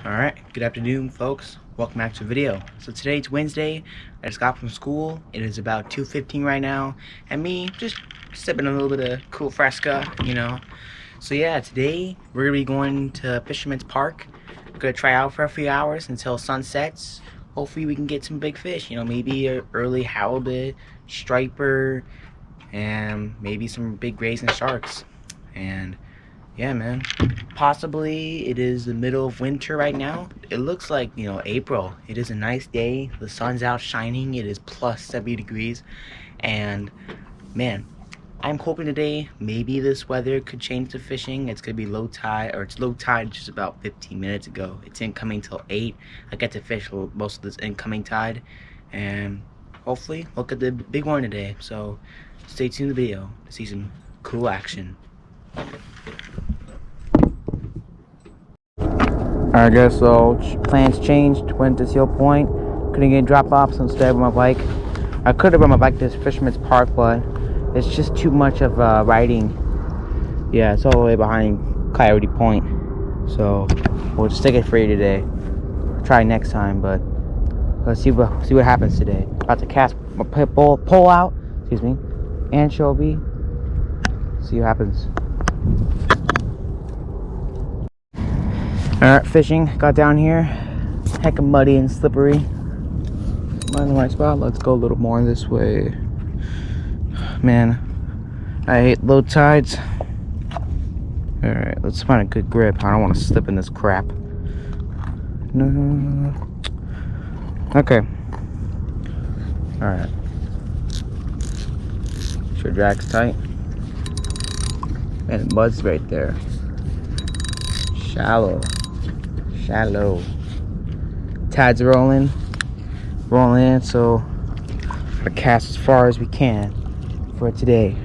Alright, good afternoon folks. Welcome back to the video. So today it's Wednesday. I just got from school. It is about 2:15 right now. And me just sipping a little bit of cool fresca, So yeah, today we're gonna be going to Fisherman's Park. We're gonna try out for a few hours until sun sets. Hopefully we can get some big fish, maybe an early halibut, striper, and maybe some big rays and sharks. And yeah, man. Possibly it is the middle of winter right now. It looks like, April. It is a nice day. The sun's out shining. It is plus 70 degrees. And man, I'm hoping today maybe this weather could change the fishing. It's going to be low tide, or it's low tide just about 15 minutes ago. It's incoming till 8. I get to fish most of this incoming tide. And hopefully look at the big one today. So stay tuned to the video to see some cool action. Alright guys, so plans changed. Went to Seal Point. Couldn't get drop-offs, so instead with my bike. I could have brought my bike to Fisherman's Park, but it's just too much of riding. Yeah, it's all the way behind Coyote Point. So we'll just take it free today. Try next time, but let's see what happens today. About to cast my pole out, anchovy. See what happens. Alright, fishing. Got down here. Heck of muddy and slippery. Am I in the right spot? Let's go a little more this way. Man, I hate low tides. Alright, let's find a good grip. I don't want to slip in this crap. No. Okay. Alright. Sure drag's tight. And the mud's right there. Shallow. Tides rolling in, so we're gonna cast as far as we can for today.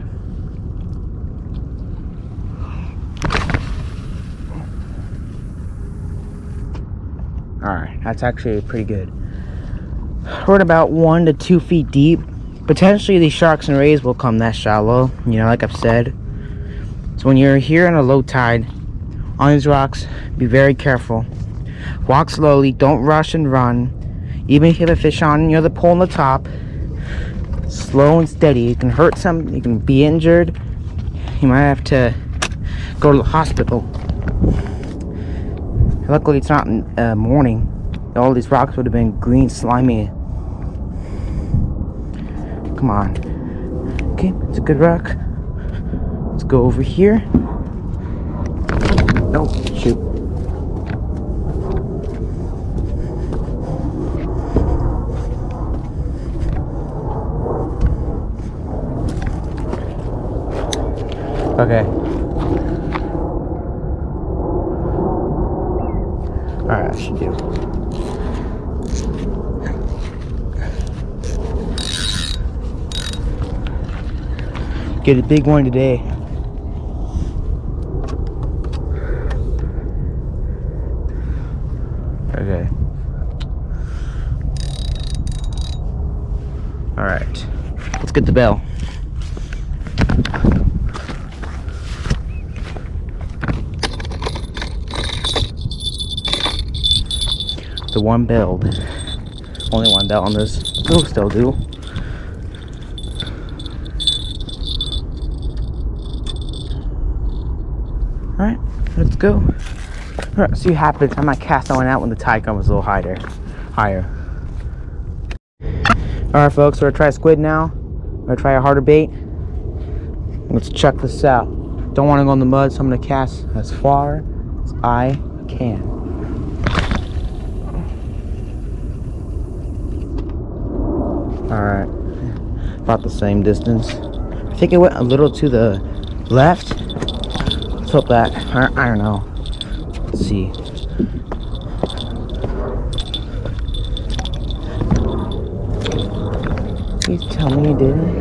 Alright, that's actually pretty good. We're at about 1 to 2 feet deep. Potentially these sharks and rays will come that shallow, like I've said. So when you're here in a low tide on these rocks, be very careful. Walk slowly, don't rush and run. Even if you have a fish on, the pole on the top, slow and steady. You can hurt some, you can be injured. You might have to go to the hospital. Luckily it's not morning. All these rocks would have been green, slimy. Come on. Okay, it's a good rock. Let's go over here. No, shoot. Okay. Alright, that should do. Get a big one today. Okay. Alright. Let's get the bell. The one belled. Only one bell on this. It'll still do. Alright, let's go. Alright, see what happens. I might cast that one out when the tide comes a little higher. Alright folks, we're gonna try squid now. We're gonna try a harder bait. Let's check this out. Don't want to go in the mud, so I'm gonna cast as far as I can. Alright, about the same distance. I think it went a little to the left. Let's hope that, I don't know. Let's see. Please tell me it didn't.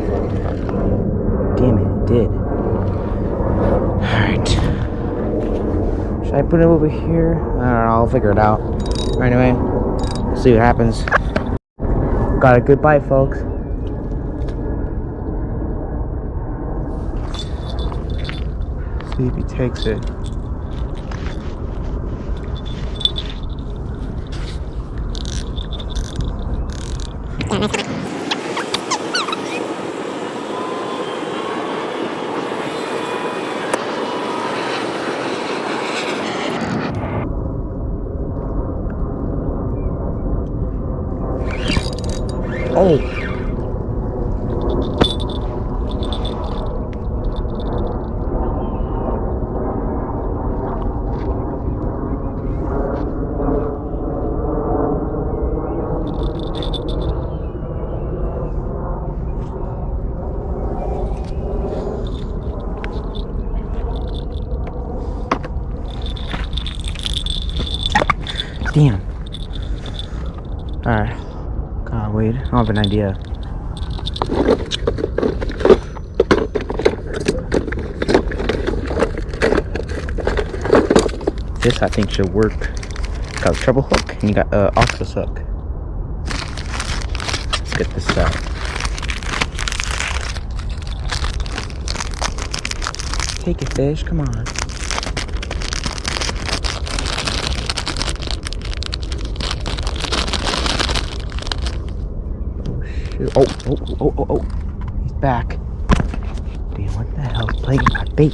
Damn it, it did. Alright. Should I put it over here? I don't know, I'll figure it out. Anyway, let's see what happens. Got a good bite, folks. See if he takes it. Oh. Damn. Alright. God, wait. I don't have an idea. This I think should work. It's got a treble hook and you got octopus hook. Let's get this out. Take it, fish. Come on. Oh, he's back. Damn, what the hell is playing my bait?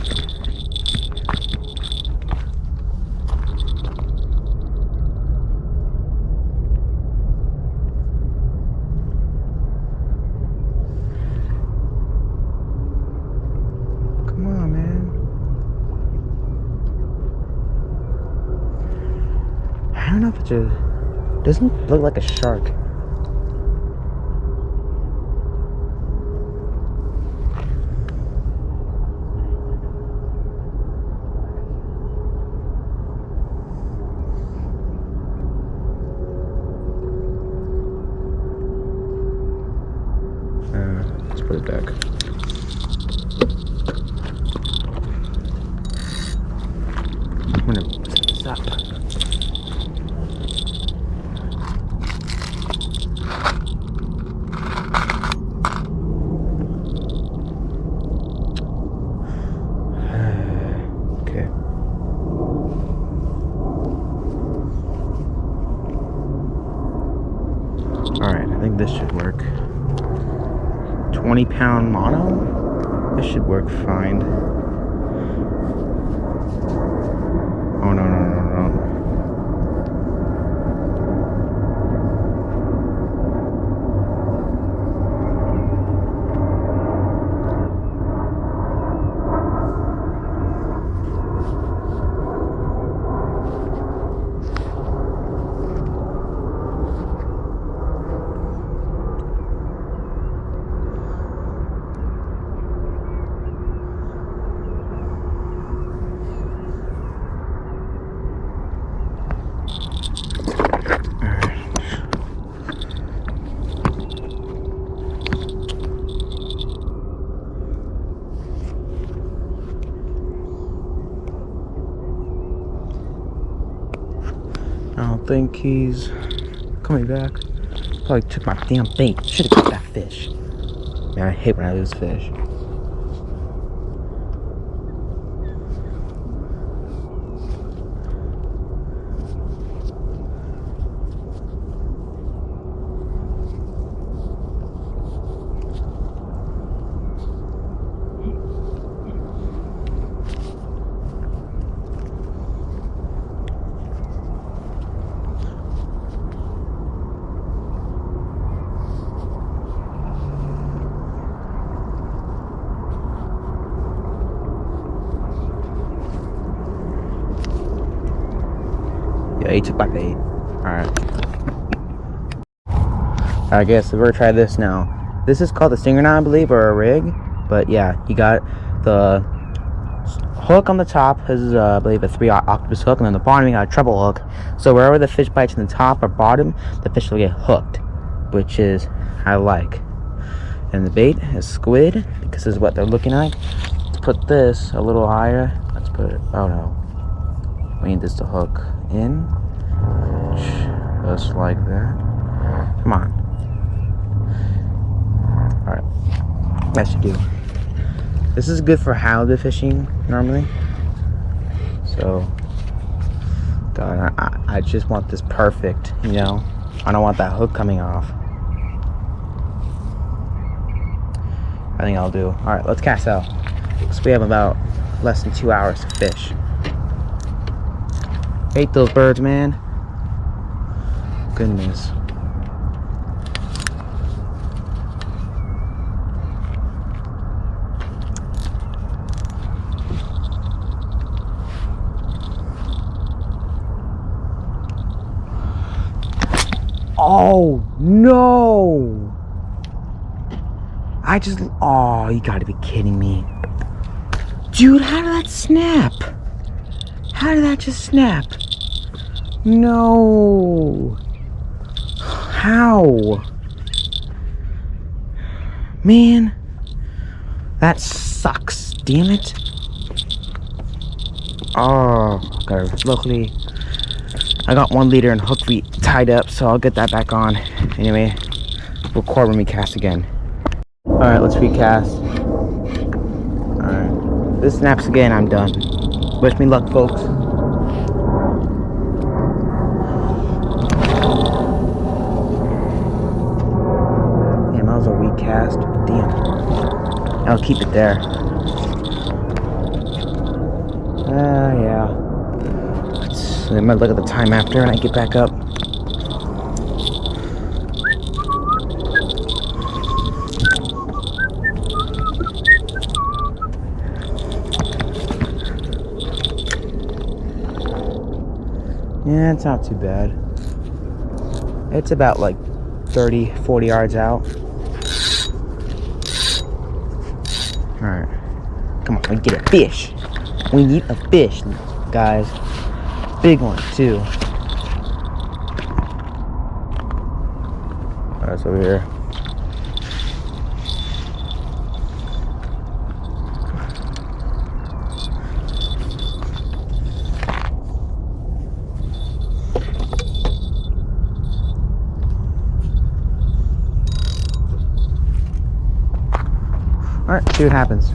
Come on, man. I don't know if it's a... doesn't look like a shark. Let's put it back. I'm gonna set this up. Okay. Alright, I think this should work. 20-pound mono? This should work fine. Oh, no. I don't think he's coming back. Probably took my damn bait. Should have got that fish. Man, I hate when I lose fish. Yeah, he took my bait. Alright. I guess we're gonna try this now. This is called a stinger knot, I believe, or a rig. But yeah, you got the hook on the top. This is, I believe, a 3 octopus hook. And then the bottom, you got a treble hook. So wherever the fish bites in the top or bottom, the fish will get hooked. Which is, I like. And the bait is squid, because this is what they're looking like. Let's put this a little higher. Let's put it, oh no. We need this to hook in. Just like that. Come on. Alright. That should do. This is good for halibut fishing normally. So, God, I just want this perfect, you know? I don't want that hook coming off. I think I'll do. Alright, let's cast out. So we have about less than 2 hours to fish. Hate those birds, man. Goodness. Oh, no. Oh, you gotta be kidding me. Dude, how did that snap? How did that just snap? No. How? Man, that sucks. Damn it. Oh, okay. Luckily, I got 1 liter and hook feet tied up, so I'll get that back on. Anyway, record when we cast again. Alright, let's recast. Alright. If this snaps again, I'm done. Wish me luck, folks. Damn, that was a weak cast. Damn. I'll keep it there. Yeah. I might look at the time after and I get back up. Yeah, it's not too bad. It's about like 30, 40 yards out. Alright. Come on, we get a fish. We need a fish, guys. Big one, too. Alright, it's over here. Alright, see what happens.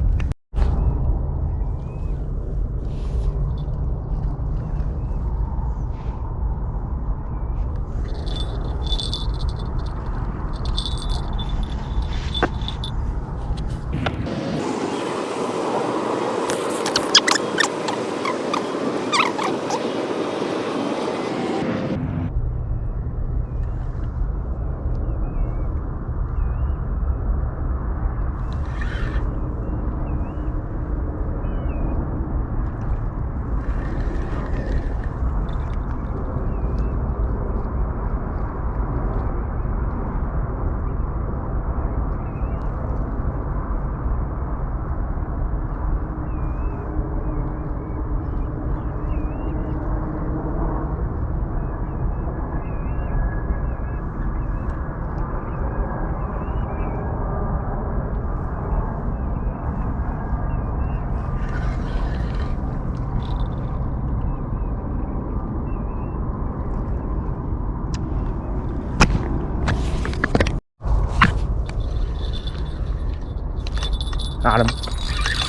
Got him.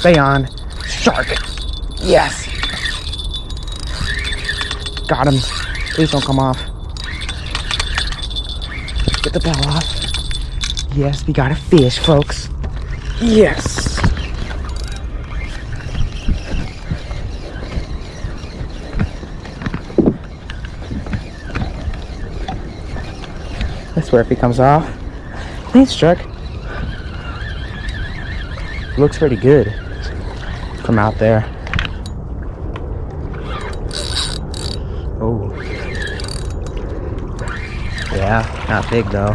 Stay on. Shark. Yes. Got him. Please don't come off. Get the bell off. Yes, we got a fish, folks. Yes. I swear if he comes off. Thanks, Chuck. Looks pretty good from out there. Oh. Yeah, not big though.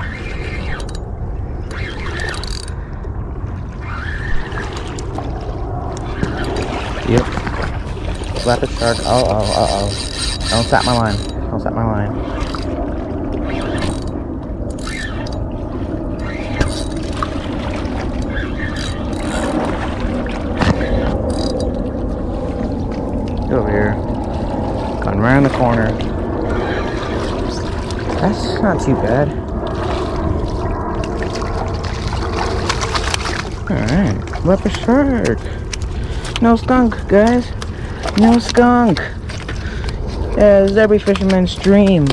Yep. Slap it, shark. Uh-oh. Don't sap my line. Don't sap my line. Over here, going around the corner. That's not too bad. Alright, leopard shark. No skunk, guys. No skunk. Yeah, this is every fisherman's dream.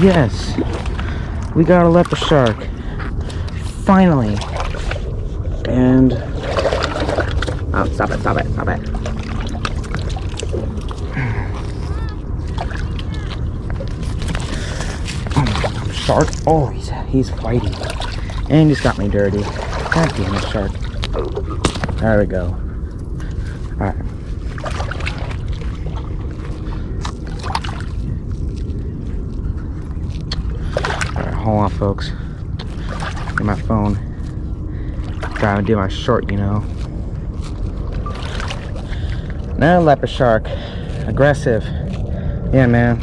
Yes, we got a leopard shark. Finally. And oh, stop it. Shark. Oh, he's fighting. And he's got me dirty. God damn it, shark. There we go. Alright. hold on, folks. Get my phone. Gotta do my short, you know. Another leopard shark. Aggressive. Yeah, man.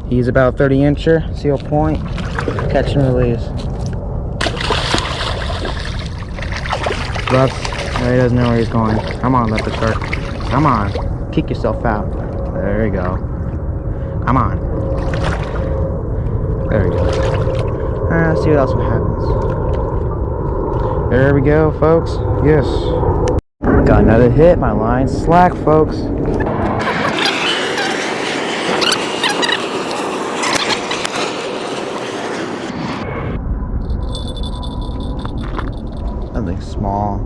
He's about 30-incher. Seal point. Catch and release. Left. No, he doesn't know where he's going. Come on, leopard shark. Come on. Kick yourself out. There you go. Come on. There we go. Alright, let's see what else happens. There we go, folks. Yes. Got another hit. My line's slack, folks. Something small.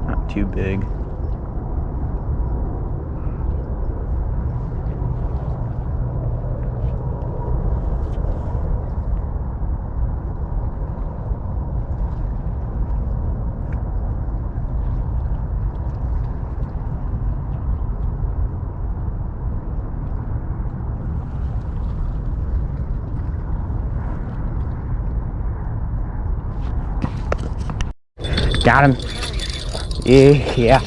Not too big. Got him. Yeah.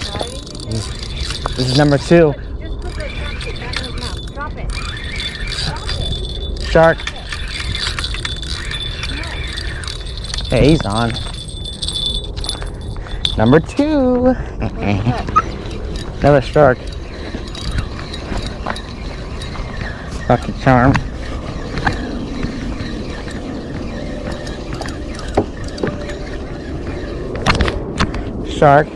This is number 2. Just put the chopstick back in his mouth. Drop it. Drop it. Shark. Hey, he's on. Number 2. Another shark. Lucky charm. Shark.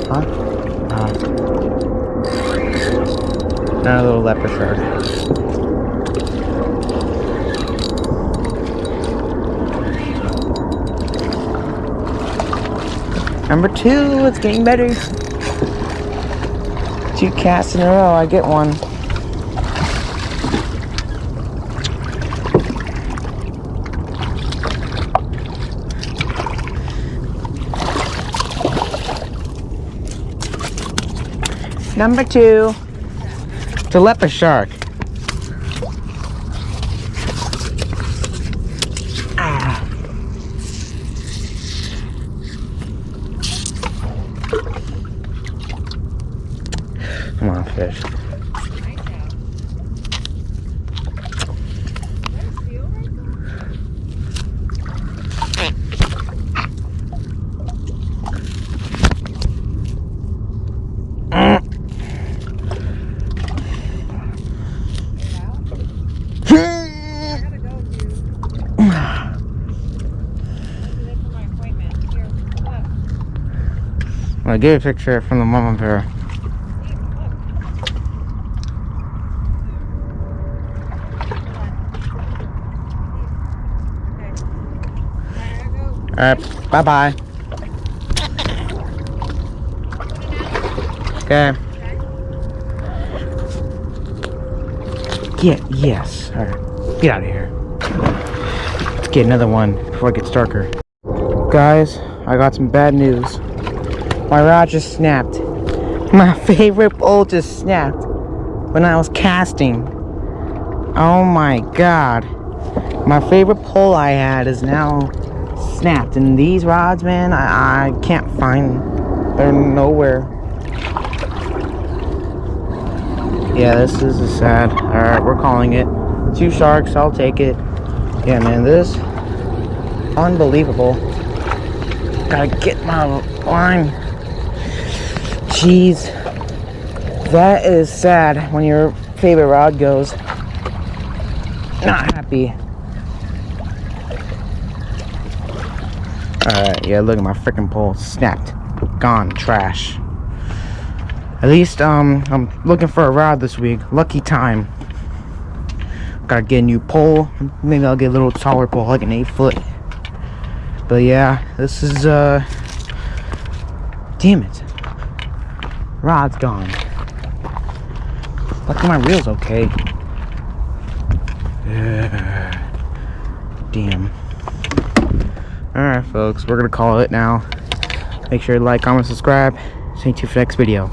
Huh? Another little leopard shark. Number 2, it's getting better. 2 casts in a row, I get one. Number 2, it's a leopard shark. Come on, fish. I get a picture from the mama bear. Alright, bye-bye. Okay. Yes. Alright, get out of here. Let's get another one before it gets darker. Guys, I got some bad news. My rod just snapped. My favorite pole just snapped when I was casting. Oh my god. My favorite pole I had is now snapped, and these rods, man, I can't find them. They're nowhere. Yeah, this is sad. Alright, we're calling it. 2 sharks, I'll take it. Yeah, man, this unbelievable. Gotta get my line. Jeez, that is sad when your favorite rod goes. Not happy. Alright, yeah, look at my freaking pole. Snapped. Gone. Trash. At least, I'm looking for a rod this week. Lucky time. Gotta get a new pole. Maybe I'll get a little taller pole, like an 8-foot. But yeah, this is, damn it. Rod's gone. Lucky my reel's okay. Yeah. Damn. Alright, folks, we're gonna call it now. Make sure to like, comment, subscribe. Stay tuned for the next video.